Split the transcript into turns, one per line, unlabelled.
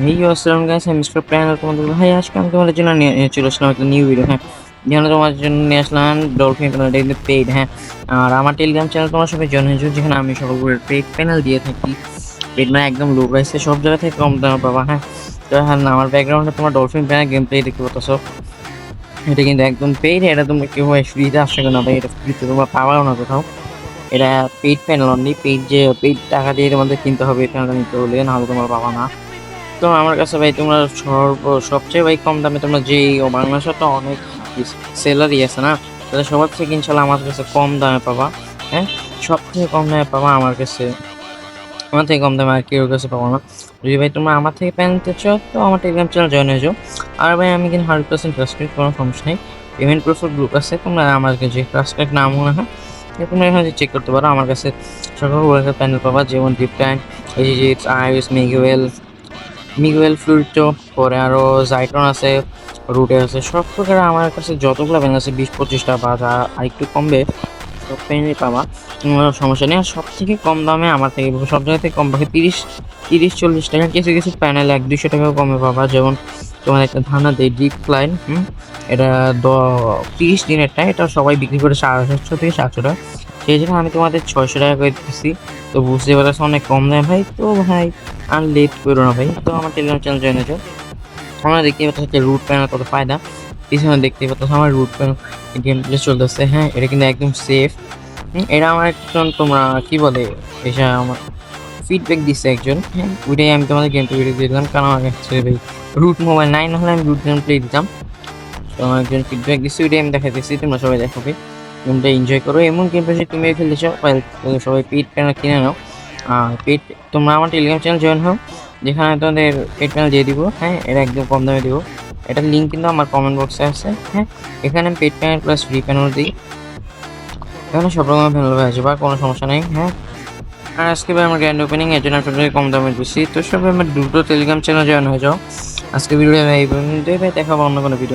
এই আসসালাম গাইস, আমি মিস্টার প্ল্যানার তোমাদের ভাই। আজকে আমি তোমাদের জন্য নিয়ে চলে আসলাম একটা নিউ ভিডিও। হ্যাঁ, যেখানে তোমার জন্য নিয়ে আসলাম ডলফিন প্যানেল, এটা কিন্তু পেইড। হ্যাঁ, আর আমার টেলিগ্রাম চ্যানেল তোমার সবাই জয়েন হয়েছে, যেখানে আমি সকল পেইড প্যানেল দিয়ে থাকি। পেইড মানে একদম লো প্রাইসে সব জায়গা থেকে কম দামে পাবা। হ্যাঁ, তো হ্যাঁ, আমার ব্যাকগ্রাউন্ডে তোমার ডলফিন প্যানেল গেম প্লে দেখতে পাচ্ছ। এটা কিন্তু একদম পেইড। এটা তোমরা কেউ ফ্রিতে আসছে না ভাই, এটা ফ্রিতে তোমরা পাবাও না কোথাও। এটা পেইড প্যানেল অনলি, পেইড যে পেইড টাকা দিয়ে তোমাদের কিনতে হবে এই প্যানেলটা নিতে হলে, নাহলে তোমরা পাবা না। তো আমার কাছে ভাই তোমরা সবচেয়ে ভাই কম দামে তোমরা যে বাংলাদেশে তো অনেক সেলারই আছে না, তাহলে সবার থেকে ইনশাল্লাহ আমার কাছে কম দামে পাবা। হ্যাঁ, সব থেকে কম দামে পাবা আমার কাছে, আমার থেকে কম দামে আর কেউ কাছে পাবো না। যদি ভাই তোমরা আমার থেকে প্যান নিতে চাও তো আমার টেলিগ্রাম চ্যানেল জয়েন হয়ে যাও। আর ভাই আমি কিন্তু 100% ট্রাস্টেড, কোনো সমস্যা নেই। পেমেন্ট প্রুফের গ্রুপ আছে, তোমরা আমাকে যে ট্রাস্টেড নাম মনে হয় তোমরা এখানে চেক করতে পারো। আমার কাছে সকল প্যানেল পাবা, যেমন ডিপ টাইম, এই যে আইএস, মিগুয়েল ফ্লুইডো, পরে আরও জাইটন আছে, রুটে আছে, সব প্রকার আমার কাছে যতগুলো প্যান আছে 20-25টা বা যা আরেকটু কমবে সব প্যানেলই পাবা, কোনো সমস্যা নেই। আর সব থেকে কম দামে আমার থেকে সব জায়গা থেকে কম পাবে 30-40 টাকা, কিছু কিছু প্যানেল 100-200 টাকাও কমে পাবা। যেমন তোমার একটা ধারণা দেয় ডিপ ক্লাইন, এটা 30 দিনেরটা, এটা সবাই বিক্রি করে 650 থেকে 700 টাকা, সেই জন্য আমি তোমাদের 600 টাকা করে দিচ্ছি। তো বুঝতে পারছো অনেক কম দামে ভাই। তো ভাই আর লেট করো না ভাই, তো আমার টেলিগ্রাম চ্যানেল জয়েন হয়ে যাও। আমরা দেখতে পাচ্ছি যে রুট প্যানেল কত ফায়দা, পিছনে দেখতে পাচ্ছ আমার রুট প্যানেল গেম প্লে চলতেছে। হ্যাঁ, এটা কিন্তু একদম সেফ। এটা আমার একজন তোমরা কি বলে, এটা আমার ফিডব্যাক দিচ্ছে একজন। হ্যাঁ, ওইটাই আমি তোমাদের গেম প্লে ভিডিও দিয়ে দিলাম, কারণ আমার কাছে ভাই রুট মোবাইল নাই, না হলে আমি রুট গেম প্লে দিতাম। তো আমার একজন ফিডব্যাক দিচ্ছে, ওইটাই আমি দেখাতেছি, তোমরা সবাই দেখাবে, গেমটা এনজয় করো। এমন গেম প্লে তুমি খেলতে চাও সবাই পেড প্যানেল কিনে নাও। আর পেড তোমরা আমার টেলিগ্রাম চ্যানেল জয়েন হও, যেখানে তোমাদের পেড প্যানেল দিয়ে দিব। হ্যাঁ, এটা একদম কম দামে দিব, এটার লিঙ্ক কিন্তু আমার কমেন্ট বক্সে আছে। হ্যাঁ, এখানে আমি paid panel plus free panel দিই, এখানে সব রকমের প্যানেল হয়ে যাবে, কোনো সমস্যা নেই। হ্যাঁ, আর আজকে ভাই আমার গ্র্যান্ড ওপেনিং, এর জন্য আপনাদের কম দামে দিচ্ছি। তো সবাই আমার দুটো টেলিগ্রাম চ্যানেল জয়েন হয়ে যাও। আজকে ভিডিও এই পর্যন্তই ভাই, দেখাবো অন্য কোনো ভিডিও।